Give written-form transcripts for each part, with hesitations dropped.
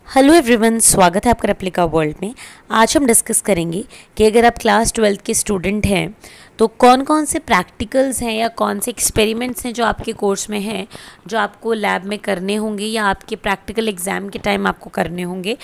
Hello everyone, स्वागत है आपका रेप्लिका वर्ल्ड में। आज हम डिस्कस करेंगे कि अगर आप क्लास 12 के स्टूडेंट हैं तो कौन कौन से प्रैक्टिकल्स हैं या कौन से एक्सपेरिमेंट्स हैं जो आपके कोर्स में हैं, जो आपको लैब में करने होंगे या आपके प्रैक्टिकल एग्ज़ाम के टाइम आपको करने होंगे।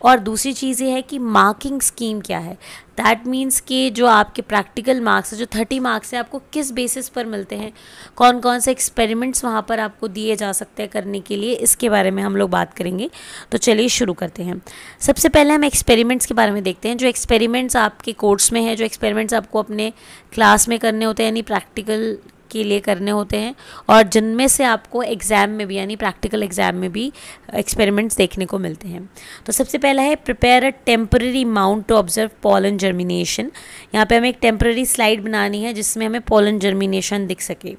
और दूसरी चीज़ ये है कि मार्किंग स्कीम क्या है। दैट मीन्स कि जो आपके प्रैक्टिकल मार्क्स है, जो 30 मार्क्स है, आपको किस बेसिस पर मिलते हैं, कौन कौन से एक्सपेरिमेंट्स वहाँ पर आपको दिए जा सकते हैं करने के लिए, इसके बारे में हम लोग बात करेंगे। तो चलिए शुरू करते हैं। सबसे पहले हम एक्सपेरिमेंट्स के बारे में देखते हैं। जो एक्सपेरिमेंट्स आपके कोर्स में है, जो एक्सपेरिमेंट्स आपको अपने क्लास में करने होते हैं यानी प्रैक्टिकल के लिए करने होते हैं, और जिनमें से आपको एग्ज़ाम में भी यानी प्रैक्टिकल एग्ज़ाम में भी एक्सपेरिमेंट्स देखने को मिलते हैं। तो सबसे पहला है prepare a temporary mount to observe pollen germination. यहाँ पे हमें एक टेम्पररी स्लाइड बनानी है जिसमें हमें पॉलन जर्मिनेशन दिख सके।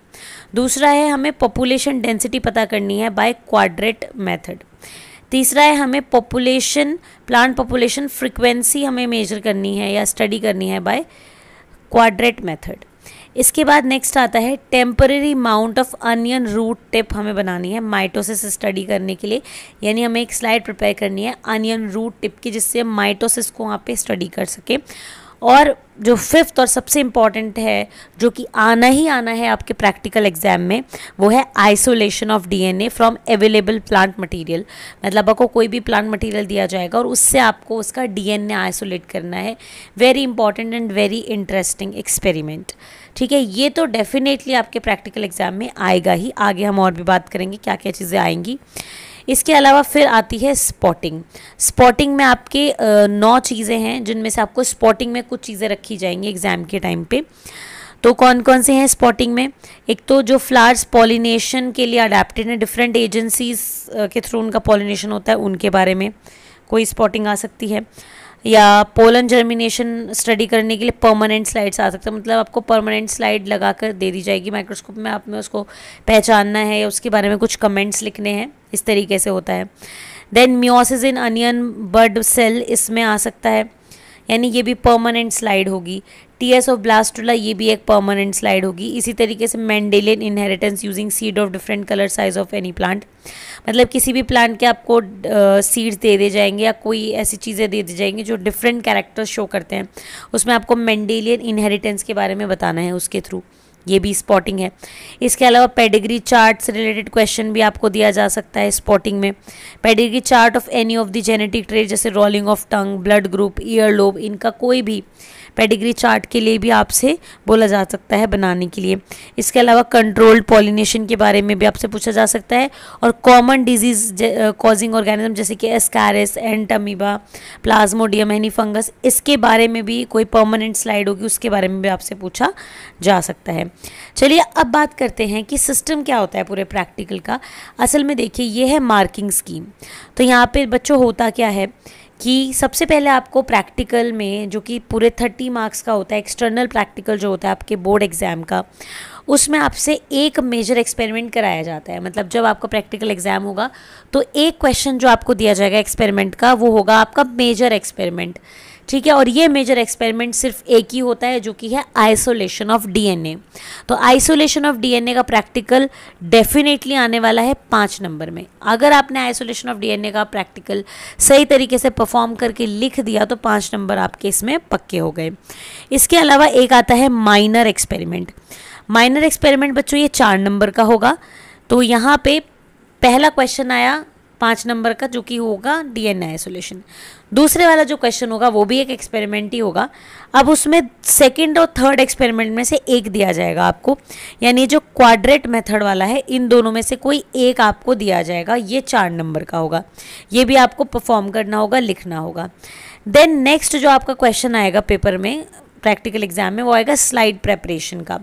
दूसरा है हमें पॉपुलेशन डेंसिटी पता करनी है बाय क्वाड्रेट मेथड। तीसरा है हमें प्लांट पॉपुलेशन फ्रीक्वेंसी हमें मेजर करनी है या स्टडी करनी है बाय क्वाड्रेट मेथड। इसके बाद नेक्स्ट आता है temporary mount of onion root tip हमें बनानी है माइटोसिस स्टडी करने के लिए, यानी हमें एक स्लाइड प्रिपेयर करनी है अनियन रूट टिप की जिससे हम माइटोसिस को वहाँ पे स्टडी कर सके। और जो फिफ्थ और सबसे इम्पॉर्टेंट है, जो कि आना ही आना है आपके प्रैक्टिकल एग्जाम में, वो है isolation of DNA from available plant material. मतलब आपको कोई भी प्लांट मटेरियल दिया जाएगा और उससे आपको उसका डीएनए आइसोलेट करना है। Very important and very interesting experiment. ठीक है, ये तो डेफिनेटली आपके प्रैक्टिकल एग्जाम में आएगा ही। आगे हम और भी बात करेंगे क्या क्या चीज़ें आएंगी। इसके अलावा फिर आती है स्पॉटिंग। स्पॉटिंग में आपके 9 चीज़ें हैं जिनमें से आपको स्पॉटिंग में कुछ चीज़ें रखी जाएंगी एग्ज़ाम के टाइम पे। तो कौन कौन से हैं स्पॉटिंग में? एक तो जो फ्लावर्स पॉलिनेशन के लिए अडेप्टेड हैं, डिफरेंट एजेंसीज के थ्रू उनका पॉलिनेशन होता है, उनके बारे में कोई स्पॉटिंग आ सकती है। या पोलन जर्मिनेशन स्टडी करने के लिए परमानेंट स्लाइड्स आ सकता है। मतलब आपको परमानेंट स्लाइड लगा कर दे दी जाएगी माइक्रोस्कोप में, आपने उसको पहचानना है या उसके बारे में कुछ कमेंट्स लिखने हैं, इस तरीके से होता है। Then meiosis in onion bud cell इसमें आ सकता है, यानी ये भी परमानेंट स्लाइड होगी। टीएस ऑफ ब्लास्टुला ये भी एक परमानेंट स्लाइड होगी। इसी तरीके से Mendelian inheritance using seed of different colour size of any plant. मतलब किसी भी प्लांट के आपको सीड्स दे जाएंगे या कोई ऐसी चीज़ें दे दी जाएंगी जो डिफरेंट कैरेक्टर्स शो करते हैं, उसमें आपको मेंडेलियन इनहेरिटेंस के बारे में बताना है उसके थ्रू। ये भी स्पॉटिंग है। इसके अलावा पेडिग्री चार्ट से रिलेटेड क्वेश्चन भी आपको दिया जा सकता है स्पॉटिंग में। Pedigree chart of any of the genetic trait जैसे rolling of tongue, blood group, ear lobe, इनका कोई भी पेडिग्री चार्ट के लिए भी आपसे बोला जा सकता है बनाने के लिए। इसके अलावा कंट्रोल्ड पॉलिनेशन के बारे में भी आपसे पूछा जा सकता है। और कॉमन डिजीज कॉजिंग ऑर्गेनिज्म जैसे कि एस्कैरिस, एंट अमीबा, प्लाज्मोडियम, एनी फंगस, इसके बारे में भी कोई परमानेंट स्लाइड होगी, उसके बारे में भी आपसे पूछा जा सकता है। चलिए अब बात करते हैं कि सिस्टम क्या होता है पूरे प्रैक्टिकल का। असल में देखिए ये है मार्किंग स्कीम। तो यहाँ पे बच्चों होता क्या है कि सबसे पहले आपको प्रैक्टिकल में, जो कि पूरे 30 मार्क्स का होता है, एक्सटर्नल प्रैक्टिकल जो होता है आपके बोर्ड एग्ज़ाम का, उसमें आपसे एक मेजर एक्सपेरिमेंट कराया जाता है। मतलब जब आपका प्रैक्टिकल एग्जाम होगा तो एक क्वेश्चन जो आपको दिया जाएगा एक्सपेरिमेंट का, वो होगा आपका मेजर एक्सपेरिमेंट। ठीक है, और ये मेजर एक्सपेरिमेंट सिर्फ एक ही होता है जो कि है आइसोलेशन ऑफ डीएनए। तो आइसोलेशन ऑफ डीएनए का प्रैक्टिकल डेफिनेटली आने वाला है 5 नंबर में। अगर आपने आइसोलेशन ऑफ डीएनए का प्रैक्टिकल सही तरीके से परफॉर्म करके लिख दिया तो 5 नंबर आपके इसमें पक्के हो गए। इसके अलावा एक आता है माइनर एक्सपेरिमेंट। माइनर एक्सपेरिमेंट बच्चों ये 4 नंबर का होगा। तो यहाँ पे पहला क्वेश्चन आया 5 नंबर का जो कि होगा डीएनए आइसोलेशन। दूसरे वाला जो क्वेश्चन होगा वो भी एक एक्सपेरिमेंट ही होगा। अब उसमें सेकंड और थर्ड एक्सपेरिमेंट में से एक दिया जाएगा आपको, यानी जो क्वाड्रेट मेथड वाला है, इन दोनों में से कोई एक आपको दिया जाएगा। ये 4 नंबर का होगा, ये भी आपको परफॉर्म करना होगा, लिखना होगा। देन नेक्स्ट जो आपका क्वेश्चन आएगा पेपर में प्रैक्टिकल एग्जाम में, वो आएगा स्लाइड प्रेपरेशन का।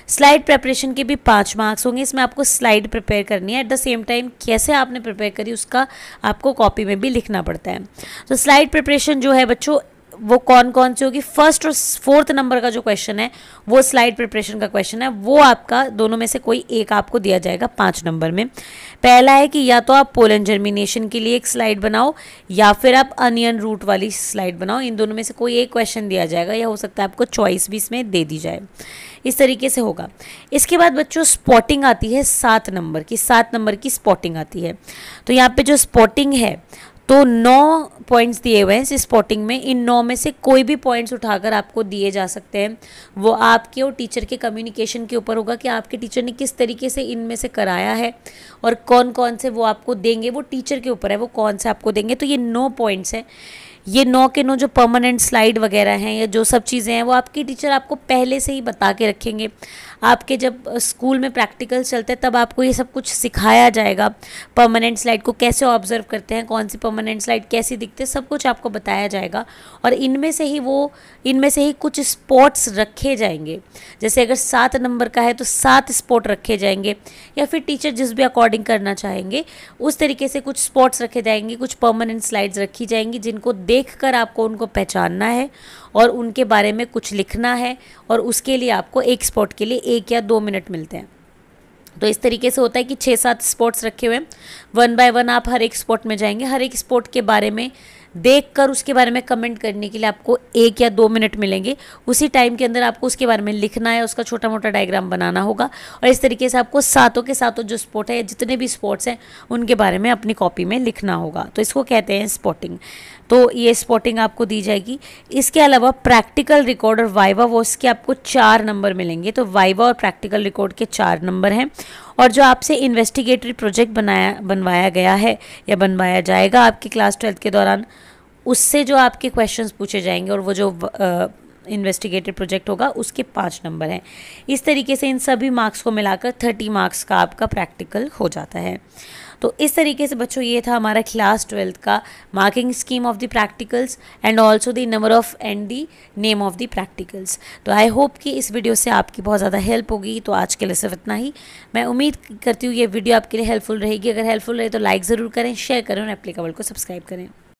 स्लाइड प्रेपरेशन के भी 5 मार्क्स होंगे। इसमें आपको स्लाइड प्रिपेयर करनी है, एट द सेम टाइम कैसे आपने प्रिपेयर करी उसका आपको कॉपी में भी लिखना पड़ता है। तो स्लाइड प्रिपरेशन जो है बच्चों वो कौन कौन सी होगी? फर्स्ट और 4th नंबर का जो क्वेश्चन है वो स्लाइड प्रिपरेशन का क्वेश्चन है। वो आपका दोनों में से कोई एक आपको दिया जाएगा 5 नंबर में। पहला है कि या तो आप पोलन जर्मिनेशन के लिए एक स्लाइड बनाओ या फिर आप अनियन रूट वाली स्लाइड बनाओ। इन दोनों में से कोई एक क्वेश्चन दिया जाएगा, या हो सकता है आपको चॉइस भी इसमें दे दी जाए। इस तरीके से होगा। इसके बाद बच्चों स्पॉटिंग आती है 7 नंबर की। 7 नंबर की स्पॉटिंग आती है। तो यहाँ पे जो स्पॉटिंग है तो 9 पॉइंट्स दिए हुए हैं इस स्पॉटिंग में। इन 9 में से कोई भी पॉइंट्स उठाकर आपको दिए जा सकते हैं। वो आपके और टीचर के कम्युनिकेशन के ऊपर होगा कि आपके टीचर ने किस तरीके से इनमें से कराया है और कौन कौन से वो आपको देंगे, वो टीचर के ऊपर है वो कौन से आपको देंगे। तो ये 9 पॉइंट्स हैं। ये 9 के 9 जो परमानेंट स्लाइड वगैरह हैं या जो सब चीज़ें हैं वो आपके टीचर आपको पहले से ही बता के रखेंगे। आपके जब स्कूल में प्रैक्टिकल चलते हैं तब आपको ये सब कुछ सिखाया जाएगा। परमानेंट स्लाइड को कैसे ऑब्जर्व करते हैं, कौन सी परमानेंट स्लाइड कैसी दिखती है, सब कुछ आपको बताया जाएगा। और इनमें से ही कुछ स्पॉट्स रखे जाएंगे। जैसे अगर 7 नंबर का है तो 7 स्पॉट रखे जाएंगे, या फिर टीचर जिस भी अकॉर्डिंग करना चाहेंगे उस तरीके से कुछ स्पॉट्स रखे जाएंगे, कुछ परमानेंट स्लाइड्स रखी जाएंगी जिनको देखकर आपको उनको पहचानना है और उनके बारे में कुछ लिखना है। और उसके लिए आपको एक स्पॉट के लिए 1 या 2 मिनट मिलते हैं। तो इस तरीके से होता है कि 6-7 स्पॉट्स रखे हुए हैं। 1 बाय 1 आप हर एक स्पॉट में जाएंगे। हर एक स्पॉट के बारे में देखकर उसके बारे में कमेंट करने के लिए आपको 1 या 2 मिनट मिलेंगे। उसी टाइम के अंदर आपको उसके बारे में लिखना है, उसका छोटा मोटा डायग्राम बनाना होगा। और इस तरीके से आपको सातों के सातों जो स्पॉट है, जितने भी स्पॉट्स हैं, उनके बारे में अपनी कॉपी में लिखना होगा। तो इसको कहते हैं स्पॉटिंग। तो ये स्पॉटिंग आपको दी जाएगी। इसके अलावा प्रैक्टिकल रिकॉर्ड और वाइवा, वो इसके आपको 4 नंबर मिलेंगे। तो वाइवा और प्रैक्टिकल रिकॉर्ड के 4 नंबर हैं। और जो आपसे इन्वेस्टिगेटरी प्रोजेक्ट बनवाया गया है या बनवाया जाएगा आपकी क्लास 12 के दौरान, उससे जो आपके क्वेश्चंस पूछे जाएंगे और वो जो इन्वेस्टिगेटिव प्रोजेक्ट होगा उसके 5 नंबर हैं। इस तरीके से इन सभी मार्क्स को मिलाकर 30 मार्क्स का आपका प्रैक्टिकल हो जाता है। तो इस तरीके से बच्चों ये था हमारा क्लास 12 का marking scheme of the practicals and also the number of and the name of the practicals. तो आई होप कि इस वीडियो से आपकी बहुत ज़्यादा हेल्प होगी। तो आज के लिए सिर्फ इतना ही। मैं उम्मीद करती हूँ ये वीडियो आपके लिए हेल्पफुल रहेगी। अगर हेल्पफुल रहे तो लाइक ज़रूर करें, शेयर करें और एप्लीकेबल को सब्सक्राइब करें।